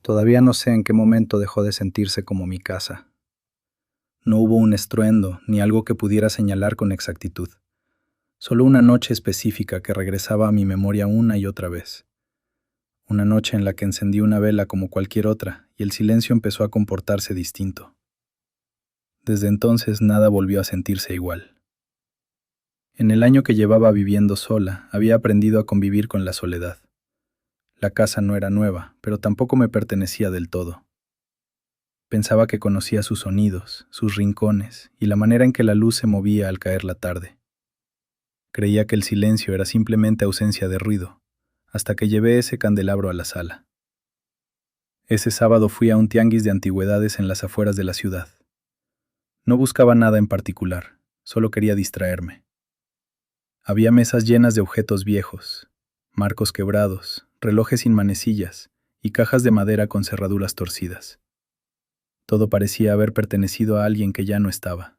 Todavía no sé en qué momento dejó de sentirse como mi casa. No hubo un estruendo ni algo que pudiera señalar con exactitud. Solo una noche específica que regresaba a mi memoria una y otra vez. Una noche en la que encendí una vela como cualquier otra y el silencio empezó a comportarse distinto. Desde entonces nada volvió a sentirse igual. En el año que llevaba viviendo sola, había aprendido a convivir con la soledad. La casa no era nueva, pero tampoco me pertenecía del todo. Pensaba que conocía sus sonidos, sus rincones y la manera en que la luz se movía al caer la tarde. Creía que el silencio era simplemente ausencia de ruido, hasta que llevé ese candelabro a la sala. Ese sábado fui a un tianguis de antigüedades en las afueras de la ciudad. No buscaba nada en particular, solo quería distraerme. Había mesas llenas de objetos viejos, marcos quebrados, relojes sin manecillas y cajas de madera con cerraduras torcidas. Todo parecía haber pertenecido a alguien que ya no estaba.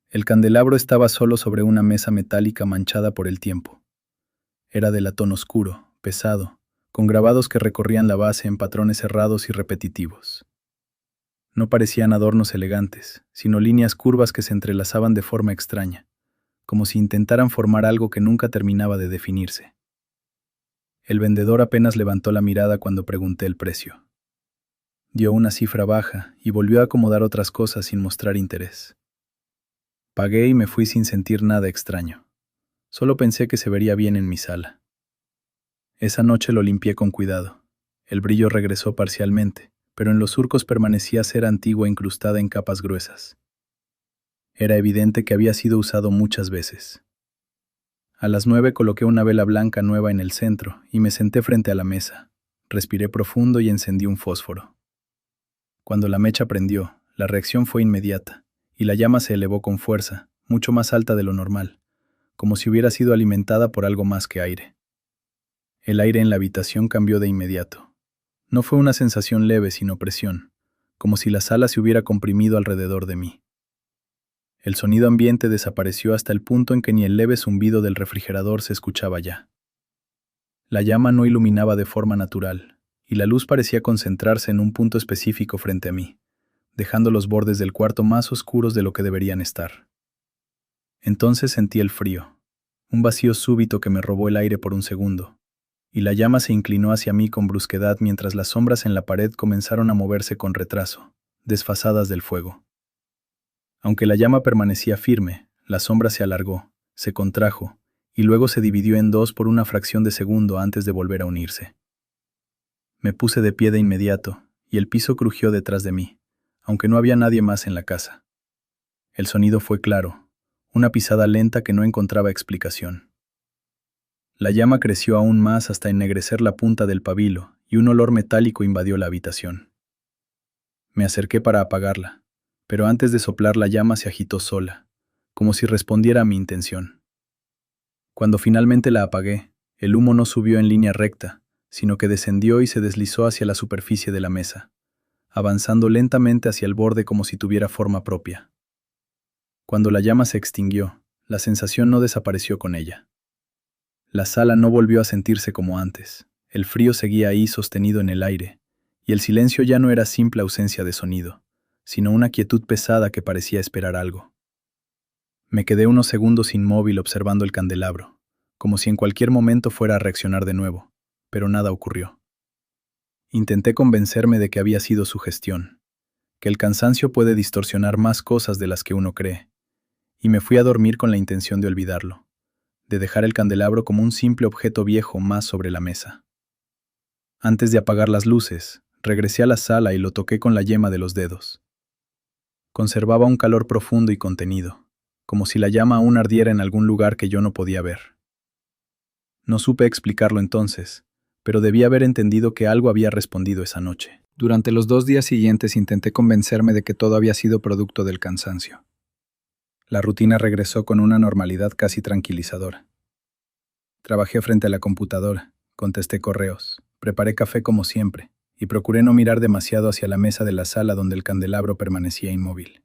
El candelabro estaba solo sobre una mesa metálica manchada por el tiempo. Era de latón oscuro, pesado, con grabados que recorrían la base en patrones cerrados y repetitivos. No parecían adornos elegantes, sino líneas curvas que se entrelazaban de forma extraña, como si intentaran formar algo que nunca terminaba de definirse. El vendedor apenas levantó la mirada cuando pregunté el precio. Dio una cifra baja y volvió a acomodar otras cosas sin mostrar interés. Pagué y me fui sin sentir nada extraño. Solo pensé que se vería bien en mi sala. Esa noche lo limpié con cuidado. El brillo regresó parcialmente, pero en los surcos permanecía cera antigua incrustada en capas gruesas. Era evidente que había sido usado muchas veces. A las 9 coloqué una vela blanca nueva en el centro y me senté frente a la mesa. Respiré profundo y encendí un fósforo. Cuando la mecha prendió, la reacción fue inmediata, y la llama se elevó con fuerza, mucho más alta de lo normal, como si hubiera sido alimentada por algo más que aire. El aire en la habitación cambió de inmediato. No fue una sensación leve, sino presión, como si la sala se hubiera comprimido alrededor de mí. El sonido ambiente desapareció hasta el punto en que ni el leve zumbido del refrigerador se escuchaba ya. La llama no iluminaba de forma natural, y la luz parecía concentrarse en un punto específico frente a mí, dejando los bordes del cuarto más oscuros de lo que deberían estar. Entonces sentí el frío, un vacío súbito que me robó el aire por un segundo, y la llama se inclinó hacia mí con brusquedad mientras las sombras en la pared comenzaron a moverse con retraso, desfasadas del fuego. Aunque la llama permanecía firme, la sombra se alargó, se contrajo, y luego se dividió en dos por una fracción de segundo antes de volver a unirse. Me puse de pie de inmediato, y el piso crujió detrás de mí, aunque no había nadie más en la casa. El sonido fue claro, una pisada lenta que no encontraba explicación. La llama creció aún más hasta ennegrecer la punta del pabilo, y un olor metálico invadió la habitación. Me acerqué para apagarla, pero antes de soplar la llama se agitó sola, como si respondiera a mi intención. Cuando finalmente la apagué, el humo no subió en línea recta, sino que descendió y se deslizó hacia la superficie de la mesa, avanzando lentamente hacia el borde como si tuviera forma propia. Cuando la llama se extinguió, la sensación no desapareció con ella. La sala no volvió a sentirse como antes, el frío seguía ahí sostenido en el aire, y el silencio ya no era simple ausencia de sonido, sino una quietud pesada que parecía esperar algo. Me quedé unos segundos inmóvil observando el candelabro, como si en cualquier momento fuera a reaccionar de nuevo, pero nada ocurrió. Intenté convencerme de que había sido sugestión, que el cansancio puede distorsionar más cosas de las que uno cree, y me fui a dormir con la intención de olvidarlo, de dejar el candelabro como un simple objeto viejo más sobre la mesa. Antes de apagar las luces, regresé a la sala y lo toqué con la yema de los dedos. Conservaba un calor profundo y contenido, como si la llama aún ardiera en algún lugar que yo no podía ver. No supe explicarlo entonces, pero debí haber entendido que algo había respondido esa noche. Durante los 2 días siguientes intenté convencerme de que todo había sido producto del cansancio. La rutina regresó con una normalidad casi tranquilizadora. Trabajé frente a la computadora, contesté correos, preparé café como siempre, y procuré no mirar demasiado hacia la mesa de la sala donde el candelabro permanecía inmóvil.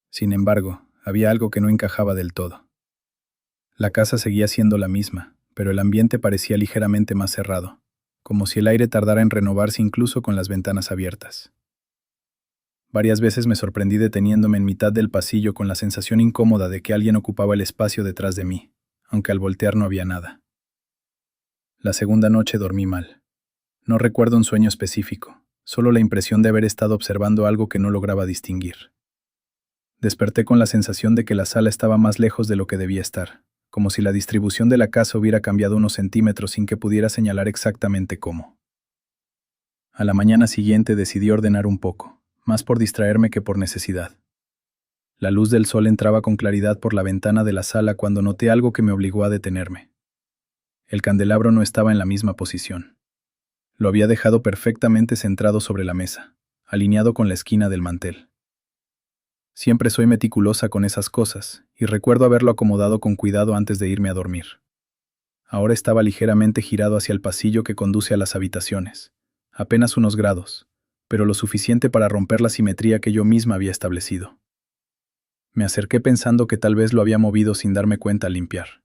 Sin embargo, había algo que no encajaba del todo. La casa seguía siendo la misma, pero el ambiente parecía ligeramente más cerrado, como si el aire tardara en renovarse incluso con las ventanas abiertas. Varias veces me sorprendí deteniéndome en mitad del pasillo con la sensación incómoda de que alguien ocupaba el espacio detrás de mí, aunque al voltear no había nada. La segunda noche dormí mal. No recuerdo un sueño específico, solo la impresión de haber estado observando algo que no lograba distinguir. Desperté con la sensación de que la sala estaba más lejos de lo que debía estar, como si la distribución de la casa hubiera cambiado unos centímetros sin que pudiera señalar exactamente cómo. A la mañana siguiente decidí ordenar un poco, más por distraerme que por necesidad. La luz del sol entraba con claridad por la ventana de la sala cuando noté algo que me obligó a detenerme. El candelabro no estaba en la misma posición. Lo había dejado perfectamente centrado sobre la mesa, alineado con la esquina del mantel. Siempre soy meticulosa con esas cosas, y recuerdo haberlo acomodado con cuidado antes de irme a dormir. Ahora estaba ligeramente girado hacia el pasillo que conduce a las habitaciones, apenas unos grados, pero lo suficiente para romper la simetría que yo misma había establecido. Me acerqué pensando que tal vez lo había movido sin darme cuenta al limpiar.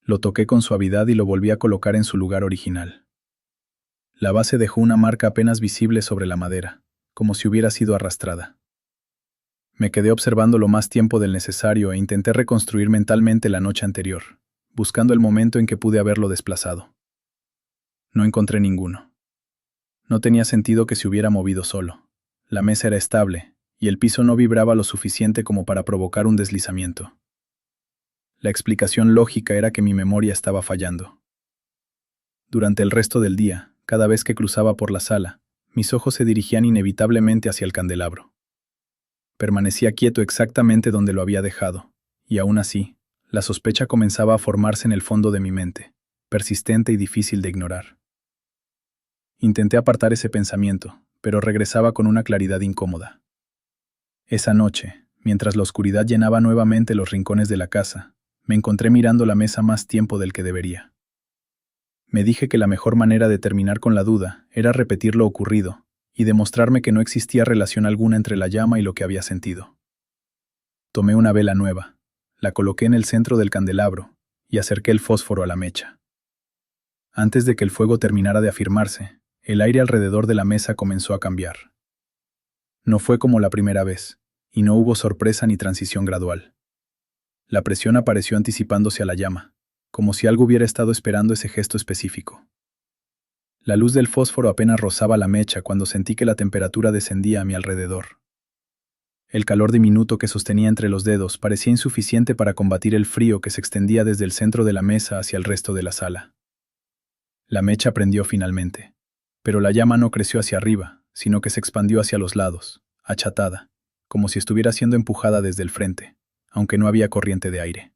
Lo toqué con suavidad y lo volví a colocar en su lugar original. La base dejó una marca apenas visible sobre la madera, como si hubiera sido arrastrada. Me quedé observando lo más tiempo del necesario e intenté reconstruir mentalmente la noche anterior, buscando el momento en que pude haberlo desplazado. No encontré ninguno. No tenía sentido que se hubiera movido solo. La mesa era estable, y el piso no vibraba lo suficiente como para provocar un deslizamiento. La explicación lógica era que mi memoria estaba fallando. Durante el resto del día, cada vez que cruzaba por la sala, mis ojos se dirigían inevitablemente hacia el candelabro. Permanecía quieto exactamente donde lo había dejado, y aún así, la sospecha comenzaba a formarse en el fondo de mi mente, persistente y difícil de ignorar. Intenté apartar ese pensamiento, pero regresaba con una claridad incómoda. Esa noche, mientras la oscuridad llenaba nuevamente los rincones de la casa, me encontré mirando la mesa más tiempo del que debería. Me dije que la mejor manera de terminar con la duda era repetir lo ocurrido, y demostrarme que no existía relación alguna entre la llama y lo que había sentido. Tomé una vela nueva, la coloqué en el centro del candelabro y acerqué el fósforo a la mecha. Antes de que el fuego terminara de afianzarse, el aire alrededor de la mesa comenzó a cambiar. No fue como la primera vez, y no hubo sorpresa ni transición gradual. La presión apareció anticipándose a la llama, como si algo hubiera estado esperando ese gesto específico. La luz del fósforo apenas rozaba la mecha cuando sentí que la temperatura descendía a mi alrededor. El calor diminuto que sostenía entre los dedos parecía insuficiente para combatir el frío que se extendía desde el centro de la mesa hacia el resto de la sala. La mecha prendió finalmente, pero la llama no creció hacia arriba, sino que se expandió hacia los lados, achatada, como si estuviera siendo empujada desde el frente, aunque no había corriente de aire.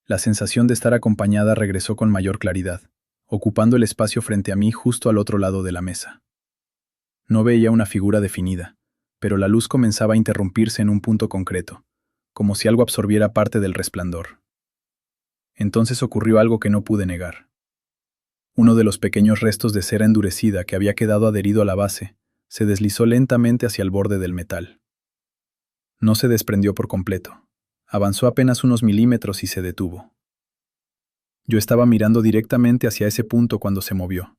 La sensación de estar acompañada regresó con mayor claridad, ocupando el espacio frente a mí justo al otro lado de la mesa. No veía una figura definida, pero la luz comenzaba a interrumpirse en un punto concreto, como si algo absorbiera parte del resplandor. Entonces ocurrió algo que no pude negar. Uno de los pequeños restos de cera endurecida que había quedado adherido a la base se deslizó lentamente hacia el borde del metal. No se desprendió por completo. Avanzó apenas unos milímetros y se detuvo. Yo estaba mirando directamente hacia ese punto cuando se movió,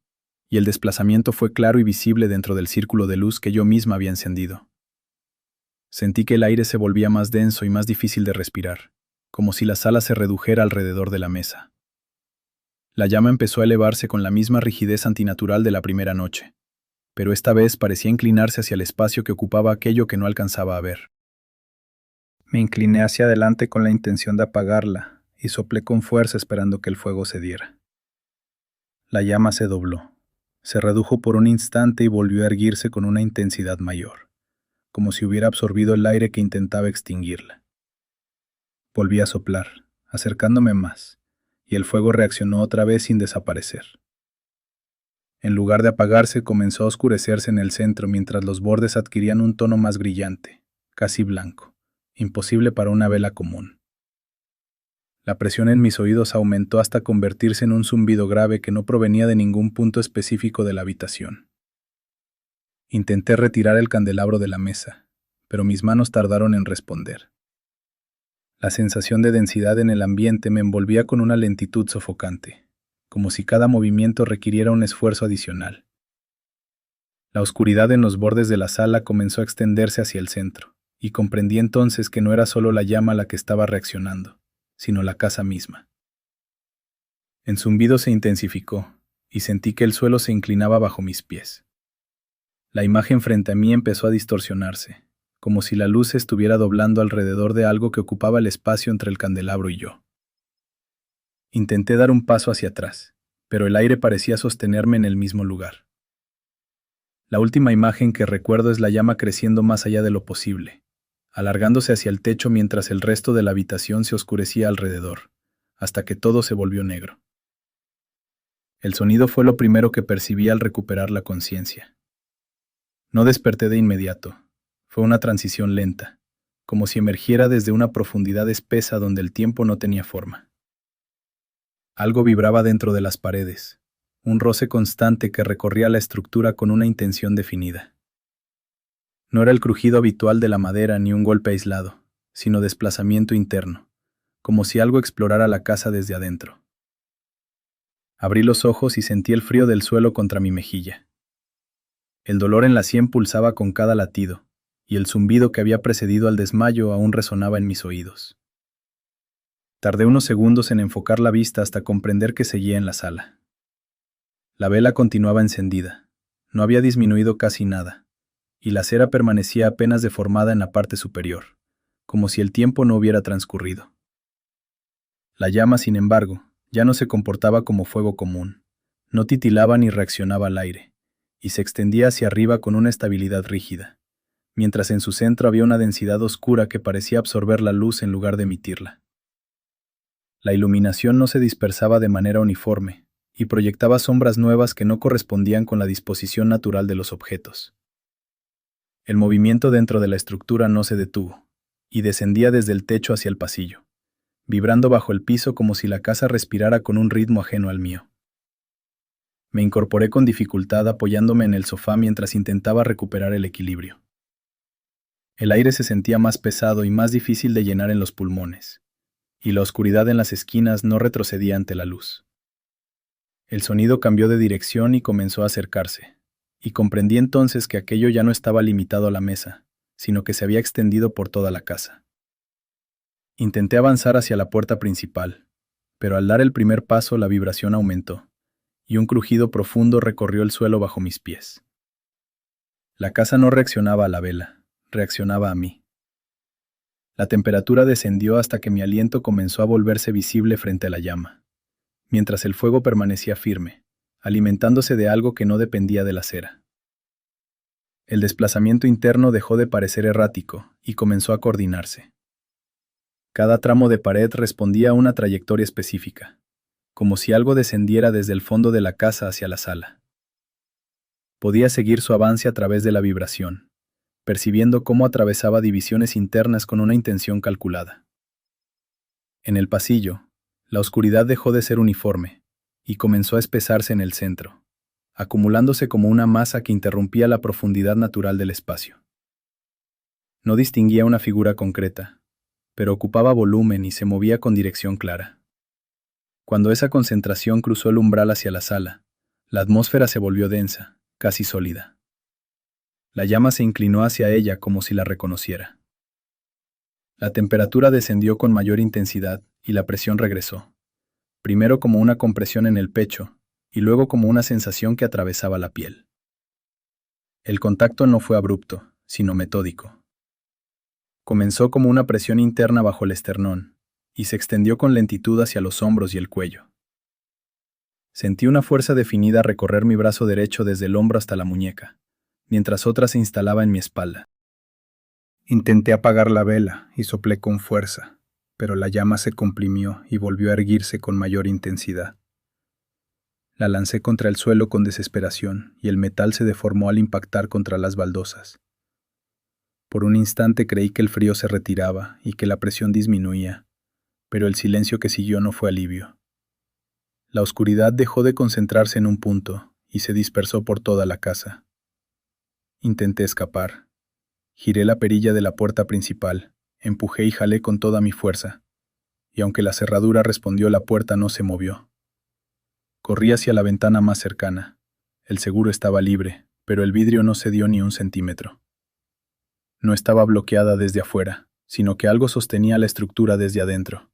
y el desplazamiento fue claro y visible dentro del círculo de luz que yo misma había encendido. Sentí que el aire se volvía más denso y más difícil de respirar, como si la sala se redujera alrededor de la mesa. La llama empezó a elevarse con la misma rigidez antinatural de la primera noche, pero esta vez parecía inclinarse hacia el espacio que ocupaba aquello que no alcanzaba a ver. Me incliné hacia adelante con la intención de apagarla, y soplé con fuerza esperando que el fuego cediera. La llama se dobló, se redujo por un instante y volvió a erguirse con una intensidad mayor, como si hubiera absorbido el aire que intentaba extinguirla. Volví a soplar, acercándome más, y el fuego reaccionó otra vez sin desaparecer. En lugar de apagarse, comenzó a oscurecerse en el centro mientras los bordes adquirían un tono más brillante, casi blanco, imposible para una vela común. La presión en mis oídos aumentó hasta convertirse en un zumbido grave que no provenía de ningún punto específico de la habitación. Intenté retirar el candelabro de la mesa, pero mis manos tardaron en responder. La sensación de densidad en el ambiente me envolvía con una lentitud sofocante, como si cada movimiento requiriera un esfuerzo adicional. La oscuridad en los bordes de la sala comenzó a extenderse hacia el centro, y comprendí entonces que no era solo la llama la que estaba reaccionando, sino la casa misma. El zumbido se intensificó, y sentí que el suelo se inclinaba bajo mis pies. La imagen frente a mí empezó a distorsionarse, como si la luz se estuviera doblando alrededor de algo que ocupaba el espacio entre el candelabro y yo. Intenté dar un paso hacia atrás, pero el aire parecía sostenerme en el mismo lugar. La última imagen que recuerdo es la llama creciendo más allá de lo posible, alargándose hacia el techo mientras el resto de la habitación se oscurecía alrededor, hasta que todo se volvió negro. El sonido fue lo primero que percibí al recuperar la conciencia. No desperté de inmediato. Fue una transición lenta, como si emergiera desde una profundidad espesa donde el tiempo no tenía forma. Algo vibraba dentro de las paredes, un roce constante que recorría la estructura con una intención definida. No era el crujido habitual de la madera ni un golpe aislado, sino desplazamiento interno, como si algo explorara la casa desde adentro. Abrí los ojos y sentí el frío del suelo contra mi mejilla. El dolor en la sien pulsaba con cada latido, y el zumbido que había precedido al desmayo aún resonaba en mis oídos. Tardé unos segundos en enfocar la vista hasta comprender que seguía en la sala. La vela continuaba encendida, no había disminuido casi nada, y la cera permanecía apenas deformada en la parte superior, como si el tiempo no hubiera transcurrido. La llama, sin embargo, ya no se comportaba como fuego común, no titilaba ni reaccionaba al aire, y se extendía hacia arriba con una estabilidad rígida, mientras en su centro había una densidad oscura que parecía absorber la luz en lugar de emitirla. La iluminación no se dispersaba de manera uniforme, y proyectaba sombras nuevas que no correspondían con la disposición natural de los objetos. El movimiento dentro de la estructura no se detuvo, y descendía desde el techo hacia el pasillo, vibrando bajo el piso como si la casa respirara con un ritmo ajeno al mío. Me incorporé con dificultad apoyándome en el sofá mientras intentaba recuperar el equilibrio. El aire se sentía más pesado y más difícil de llenar en los pulmones, y la oscuridad en las esquinas no retrocedía ante la luz. El sonido cambió de dirección y comenzó a acercarse, y comprendí entonces que aquello ya no estaba limitado a la mesa, sino que se había extendido por toda la casa. Intenté avanzar hacia la puerta principal, pero al dar el primer paso la vibración aumentó, y un crujido profundo recorrió el suelo bajo mis pies. La casa no reaccionaba a la vela, reaccionaba a mí. La temperatura descendió hasta que mi aliento comenzó a volverse visible frente a la llama, mientras el fuego permanecía firme, alimentándose de algo que no dependía de la cera. El desplazamiento interno dejó de parecer errático y comenzó a coordinarse. Cada tramo de pared respondía a una trayectoria específica, como si algo descendiera desde el fondo de la casa hacia la sala. Podía seguir su avance a través de la vibración, percibiendo cómo atravesaba divisiones internas con una intención calculada. En el pasillo, la oscuridad dejó de ser uniforme y comenzó a espesarse en el centro, acumulándose como una masa que interrumpía la profundidad natural del espacio. No distinguía una figura concreta, pero ocupaba volumen y se movía con dirección clara. Cuando esa concentración cruzó el umbral hacia la sala, la atmósfera se volvió densa, casi sólida. La llama se inclinó hacia ella como si la reconociera. La temperatura descendió con mayor intensidad y la presión regresó, primero como una compresión en el pecho y luego como una sensación que atravesaba la piel. El contacto no fue abrupto, sino metódico. Comenzó como una presión interna bajo el esternón y se extendió con lentitud hacia los hombros y el cuello. Sentí una fuerza definida recorrer mi brazo derecho desde el hombro hasta la muñeca, mientras otra se instalaba en mi espalda. Intenté apagar la vela y soplé con fuerza, pero la llama se comprimió y volvió a erguirse con mayor intensidad. La lancé contra el suelo con desesperación y el metal se deformó al impactar contra las baldosas. Por un instante creí que el frío se retiraba y que la presión disminuía, pero el silencio que siguió no fue alivio. La oscuridad dejó de concentrarse en un punto y se dispersó por toda la casa. Intenté escapar. Giré la perilla de la puerta principal, empujé y jalé con toda mi fuerza, y aunque la cerradura respondió, la puerta no se movió. Corrí hacia la ventana más cercana. El seguro estaba libre, pero el vidrio no cedió ni un centímetro. No estaba bloqueada desde afuera, sino que algo sostenía la estructura desde adentro.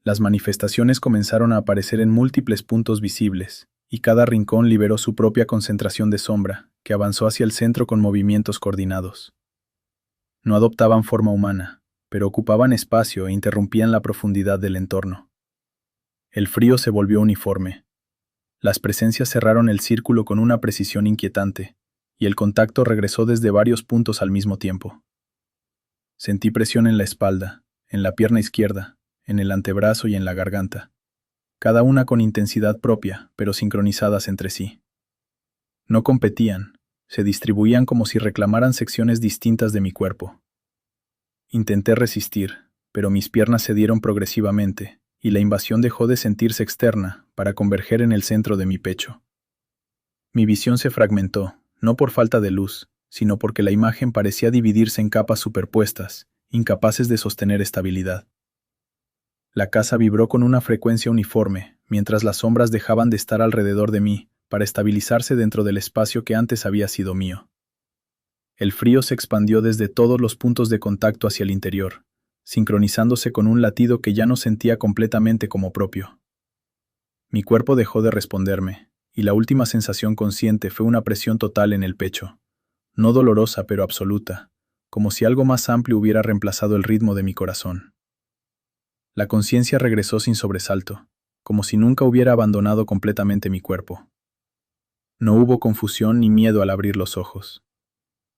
Las manifestaciones comenzaron a aparecer en múltiples puntos visibles, y cada rincón liberó su propia concentración de sombra, que avanzó hacia el centro con movimientos coordinados. No adoptaban forma humana, pero ocupaban espacio e interrumpían la profundidad del entorno. El frío se volvió uniforme. Las presencias cerraron el círculo con una precisión inquietante, y el contacto regresó desde varios puntos al mismo tiempo. Sentí presión en la espalda, en la pierna izquierda, en el antebrazo y en la garganta, cada una con intensidad propia, pero sincronizadas entre sí. No competían, se distribuían como si reclamaran secciones distintas de mi cuerpo. Intenté resistir, pero mis piernas cedieron progresivamente, y la invasión dejó de sentirse externa para converger en el centro de mi pecho. Mi visión se fragmentó, no por falta de luz, sino porque la imagen parecía dividirse en capas superpuestas, incapaces de sostener estabilidad. La casa vibró con una frecuencia uniforme, mientras las sombras dejaban de estar alrededor de mí, para estabilizarse dentro del espacio que antes había sido mío. El frío se expandió desde todos los puntos de contacto hacia el interior, sincronizándose con un latido que ya no sentía completamente como propio. Mi cuerpo dejó de responderme, y la última sensación consciente fue una presión total en el pecho, no dolorosa pero absoluta, como si algo más amplio hubiera reemplazado el ritmo de mi corazón. La conciencia regresó sin sobresalto, como si nunca hubiera abandonado completamente mi cuerpo. No hubo confusión ni miedo al abrir los ojos.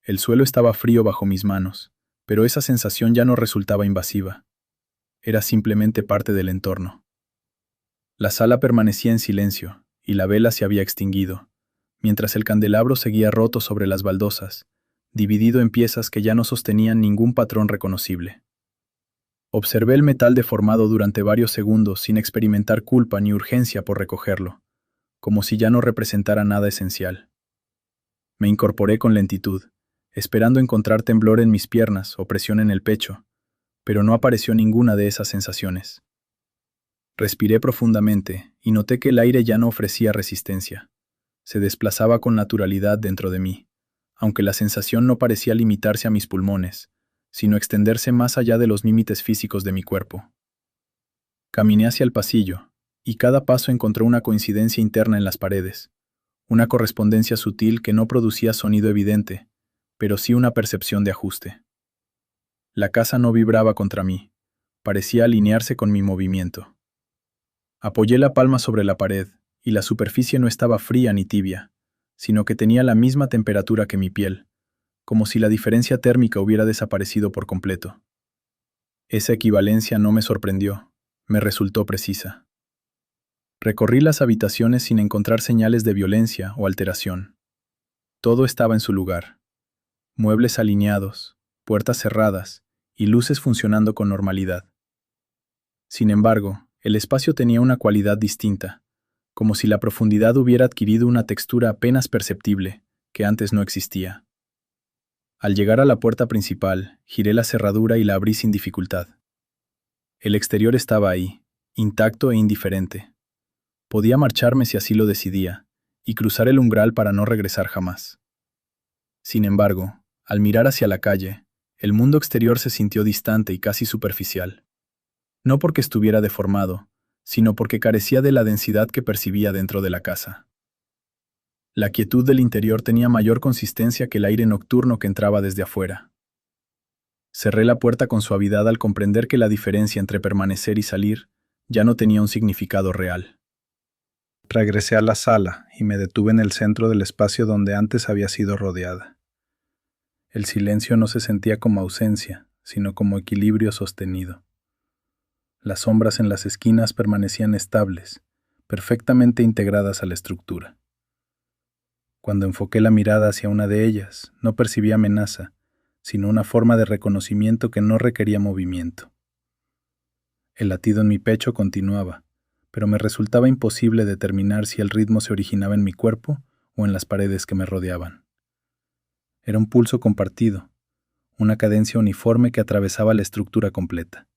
El suelo estaba frío bajo mis manos, pero esa sensación ya no resultaba invasiva. Era simplemente parte del entorno. La sala permanecía en silencio, y la vela se había extinguido, mientras el candelabro seguía roto sobre las baldosas, dividido en piezas que ya no sostenían ningún patrón reconocible. Observé el metal deformado durante varios segundos sin experimentar culpa ni urgencia por recogerlo, como si ya no representara nada esencial. Me incorporé con lentitud, esperando encontrar temblor en mis piernas o presión en el pecho, pero no apareció ninguna de esas sensaciones. Respiré profundamente y noté que el aire ya no ofrecía resistencia. Se desplazaba con naturalidad dentro de mí, aunque la sensación no parecía limitarse a mis pulmones, sino extenderse más allá de los límites físicos de mi cuerpo. Caminé hacia el pasillo, y cada paso encontró una coincidencia interna en las paredes, una correspondencia sutil que no producía sonido evidente, pero sí una percepción de ajuste. La casa no vibraba contra mí, parecía alinearse con mi movimiento. Apoyé la palma sobre la pared, y la superficie no estaba fría ni tibia, sino que tenía la misma temperatura que mi piel, como si la diferencia térmica hubiera desaparecido por completo. Esa equivalencia no me sorprendió, me resultó precisa. Recorrí las habitaciones sin encontrar señales de violencia o alteración. Todo estaba en su lugar. Muebles alineados, puertas cerradas y luces funcionando con normalidad. Sin embargo, el espacio tenía una cualidad distinta, como si la profundidad hubiera adquirido una textura apenas perceptible, que antes no existía. Al llegar a la puerta principal, giré la cerradura y la abrí sin dificultad. El exterior estaba ahí, intacto e indiferente. Podía marcharme si así lo decidía, y cruzar el umbral para no regresar jamás. Sin embargo, al mirar hacia la calle, el mundo exterior se sintió distante y casi superficial. No porque estuviera deformado, sino porque carecía de la densidad que percibía dentro de la casa. La quietud del interior tenía mayor consistencia que el aire nocturno que entraba desde afuera. Cerré la puerta con suavidad al comprender que la diferencia entre permanecer y salir ya no tenía un significado real. Regresé a la sala y me detuve en el centro del espacio donde antes había sido rodeada. El silencio no se sentía como ausencia, sino como equilibrio sostenido. Las sombras en las esquinas permanecían estables, perfectamente integradas a la estructura. Cuando enfoqué la mirada hacia una de ellas, no percibí amenaza, sino una forma de reconocimiento que no requería movimiento. El latido en mi pecho continuaba, pero me resultaba imposible determinar si el ritmo se originaba en mi cuerpo o en las paredes que me rodeaban. Era un pulso compartido, una cadencia uniforme que atravesaba la estructura completa.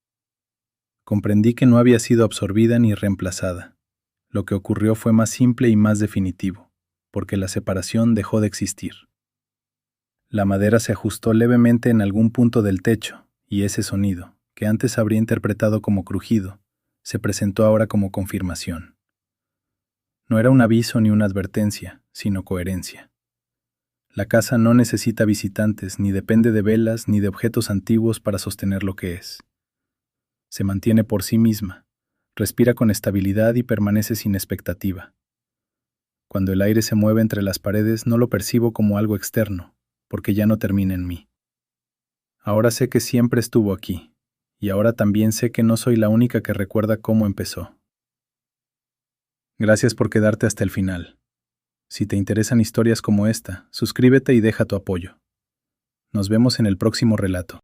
Comprendí que no había sido absorbida ni reemplazada. Lo que ocurrió fue más simple y más definitivo, porque la separación dejó de existir. La madera se ajustó levemente en algún punto del techo, y ese sonido, que antes habría interpretado como crujido, se presentó ahora como confirmación. No era un aviso ni una advertencia, sino coherencia. La casa no necesita visitantes, ni depende de velas ni de objetos antiguos para sostener lo que es. Se mantiene por sí misma, respira con estabilidad y permanece sin expectativa. Cuando el aire se mueve entre las paredes no lo percibo como algo externo, porque ya no termina en mí. Ahora sé que siempre estuvo aquí, y ahora también sé que no soy la única que recuerda cómo empezó. Gracias por quedarte hasta el final. Si te interesan historias como esta, suscríbete y deja tu apoyo. Nos vemos en el próximo relato.